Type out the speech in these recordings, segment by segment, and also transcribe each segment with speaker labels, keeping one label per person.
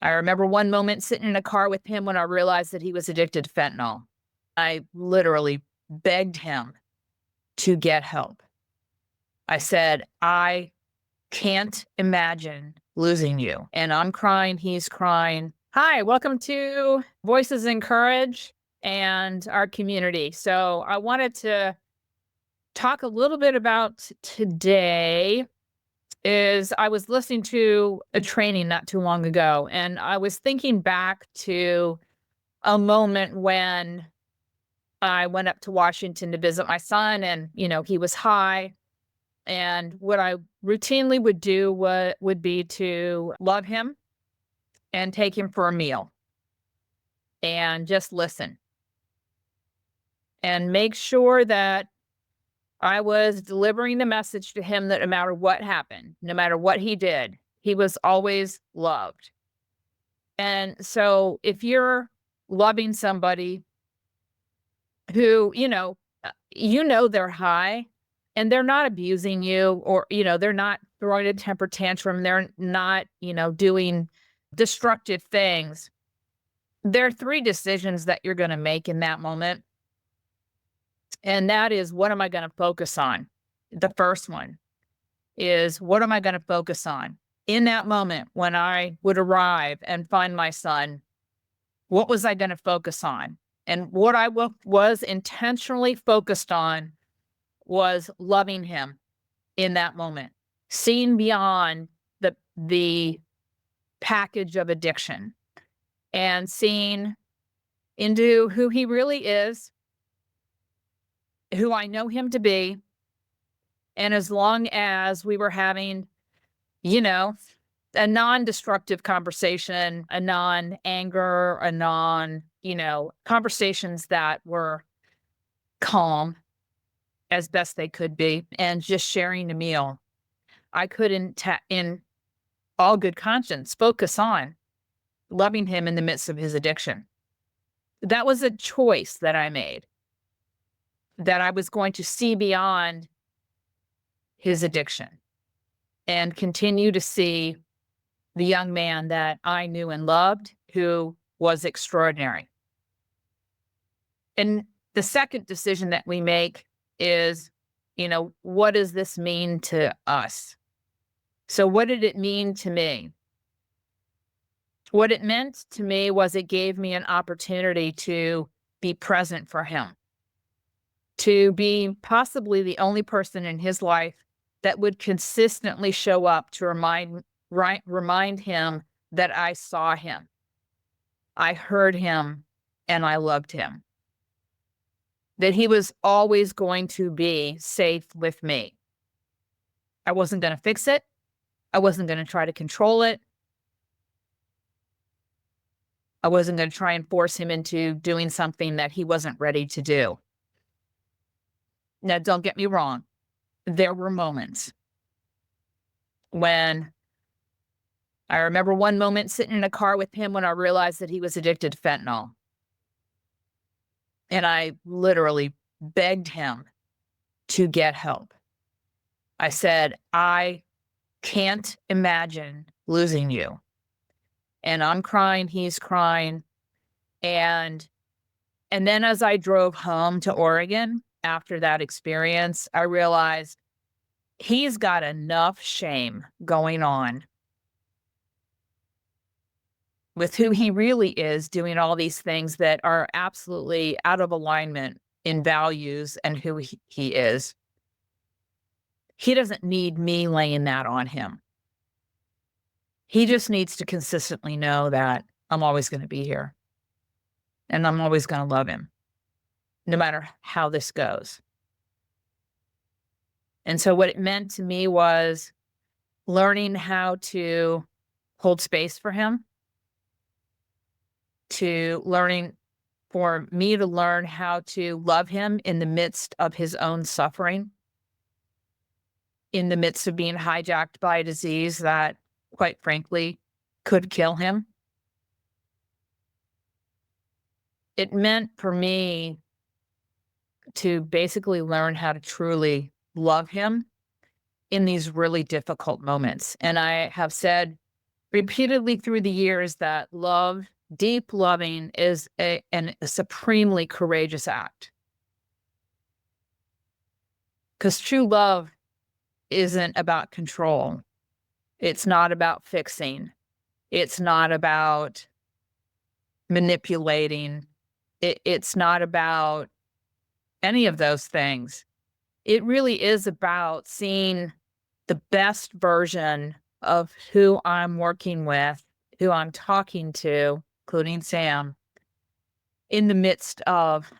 Speaker 1: I remember one moment sitting in a car with him when I realized that he was addicted to fentanyl. I literally begged him to get help. I said, "I can't imagine losing you." And I'm crying, he's crying. Hi, welcome to Voices in Courage and our community. So I wanted to talk a little bit about today. Is I was listening to a training not too long ago, and I was thinking back to a moment when I went up to Washington to visit my son, and he was high. And what I routinely would do would be to love him and take him for a meal and just listen and make sure that I was delivering the message to him that no matter what happened, no matter what he did, he was always loved. And so if you're loving somebody who, they're high and they're not abusing you, or, they're not throwing a temper tantrum, they're not, doing destructive things. There are three decisions that you're going to make in that moment. And that is, what am I going to focus on? The first one is, what am I going to focus on? In that moment, when I would arrive and find my son, what was I going to focus on? And what I was intentionally focused on was loving him in that moment, seeing beyond the package of addiction and seeing into who he really is, who I know him to be. And as long as we were having, a non-destructive conversation, a non-anger, a conversations that were calm as best they could be, and just sharing a meal, I could, in all good conscience, focus on loving him in the midst of his addiction. That was a choice that I made, that I was going to see beyond his addiction and continue to see the young man that I knew and loved, who was extraordinary. And the second decision that we make is, what does this mean to us? So what did it mean to me? What it meant to me was, it gave me an opportunity to be present for him, to be possibly the only person in his life that would consistently show up to remind him that I saw him, I heard him, and I loved him. That he was always going to be safe with me. I wasn't going to fix it. I wasn't going to try to control it. I wasn't going to try and force him into doing something that he wasn't ready to do. Now, don't get me wrong. There were moments when I remember one moment sitting in a car with him when I realized that he was addicted to fentanyl. And I literally begged him to get help. I said, "I can't imagine losing you." And I'm crying, he's crying. And then as I drove home to Oregon after that experience, I realized he's got enough shame going on with who he really is, doing all these things that are absolutely out of alignment in values and who he is. He doesn't need me laying that on him. He just needs to consistently know that I'm always going to be here and I'm always going to love him, no matter how this goes. And so what it meant to me was learning how to hold space for him, for me to learn how to love him in the midst of his own suffering, in the midst of being hijacked by a disease that, quite frankly, could kill him. It meant for me to basically learn how to truly love him in these really difficult moments. And I have said repeatedly through the years that love, deep loving, is a supremely courageous act. Because true love isn't about control. It's not about fixing. It's not about manipulating. It's not about any of those things. It really is about seeing the best version of who I'm working with, who I'm talking to, including Sam, in the midst of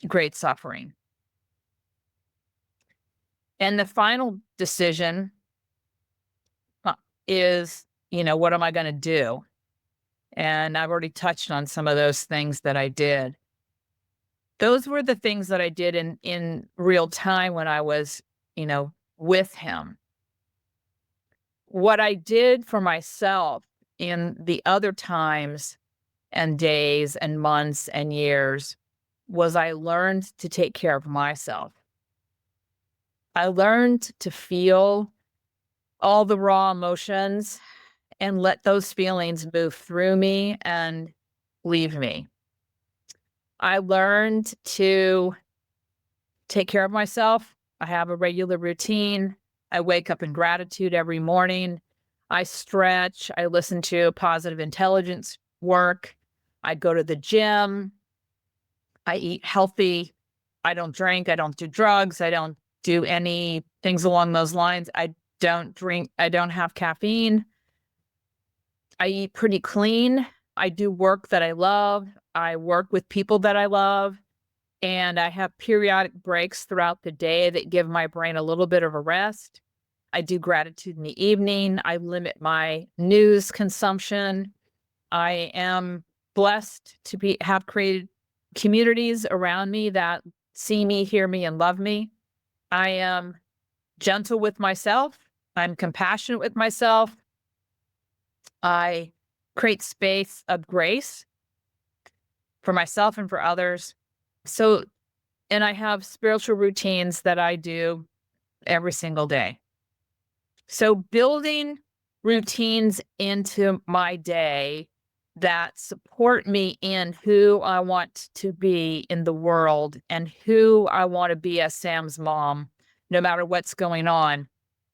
Speaker 1: great suffering. And the final decision is, what am I going to do? And I've already touched on some of those things that I did. Those were the things that I did in real time when I was, with him. What I did for myself in the other times and days and months and years was I learned to take care of myself. I learned to feel all the raw emotions and let those feelings move through me and leave me. I learned to take care of myself. I have a regular routine. I wake up in gratitude every morning. I stretch. I listen to positive intelligence work. I go to the gym. I eat healthy. I don't drink. I don't do drugs. I don't do any things along those lines. I don't drink. I don't have caffeine. I eat pretty clean. I do work that I love. I work with people that I love. And I have periodic breaks throughout the day that give my brain a little bit of a rest. I do gratitude in the evening. I limit my news consumption. I am blessed to have created communities around me that see me, hear me, and love me. I am gentle with myself. I'm compassionate with myself. I create space of grace for myself and for others. So, and I have spiritual routines that I do every single day. So building routines into my day that support me in who I want to be in the world and who I want to be as Sam's mom, no matter what's going on,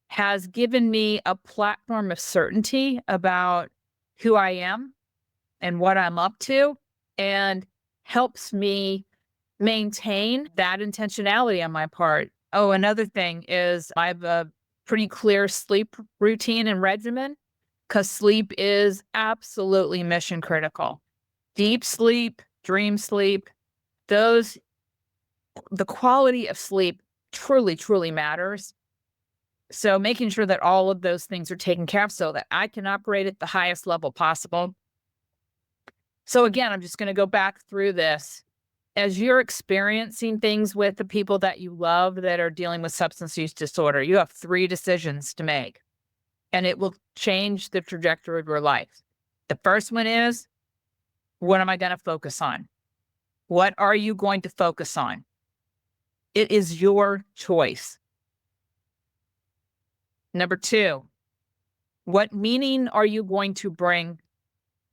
Speaker 1: has given me a platform of certainty about who I am and what I'm up to, and helps me maintain that intentionality on my part. Oh, another thing is I have a pretty clear sleep routine and regimen, because sleep is absolutely mission critical. Deep sleep, dream sleep, the quality of sleep truly, truly matters. So making sure that all of those things are taken care of so that I can operate at the highest level possible. So again, I'm just going to go back through this. As you're experiencing things with the people that you love that are dealing with substance use disorder, you have 3 decisions to make, and it will change the trajectory of your life. The first one is, what am I going to focus on? What are you going to focus on? It is your choice. Number 2, what meaning are you going to bring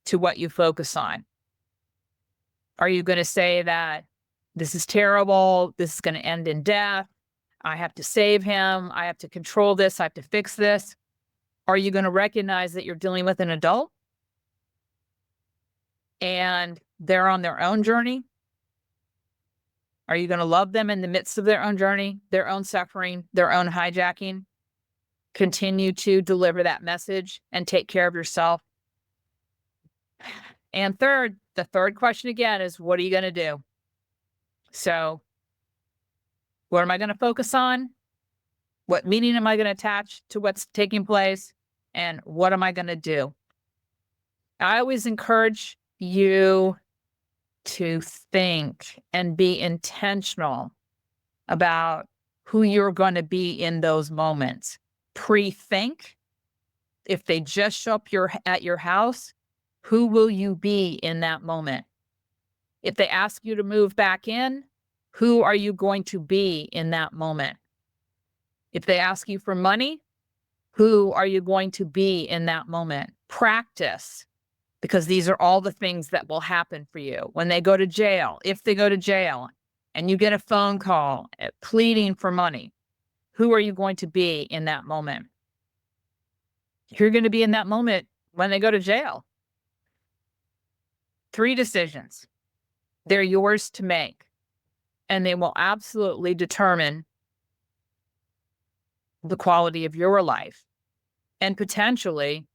Speaker 1: to what you focus on? Are you going to say that this is terrible, this is going to end in death, I have to save him, I have to control this, I have to fix this? Are you going to recognize that you're dealing with an adult and they're on their own journey? Are you going to love them in the midst of their own journey, their own suffering, their own hijacking? Continue to deliver that message and take care of yourself. And third, the third question again is, what are you going to do? So, what am I going to focus on? What meaning am I going to attach to what's taking place? And what am I going to do? I always encourage you to think and be intentional about who you're going to be in those moments. Pre-think. If they just show up at your house, who will you be in that moment? If they ask you to move back in, who are you going to be in that moment? If they ask you for money, Who are you going to be in that moment? Practice, because these are all the things that will happen for you when they go to jail. If they go to jail and you get a phone call pleading for money, who are you going to be in that moment? You're going to be in that moment when they go to jail. 3 decisions. They're yours to make, and they will absolutely determine the quality of your life and potentially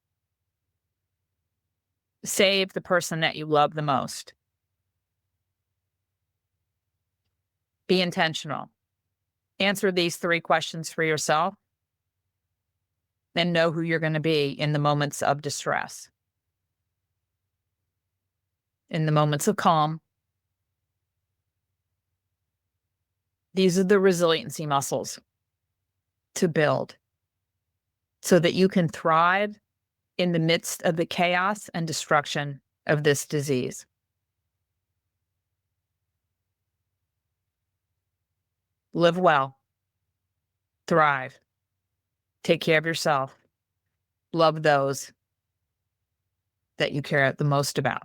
Speaker 1: save the person that you love the most. Be intentional. Answer these 3 questions for yourself and know who you're going to be in the moments of distress. In the moments of calm, these are the resiliency muscles to build so that you can thrive in the midst of the chaos and destruction of this disease. Live well, thrive, take care of yourself, love those that you care the most about.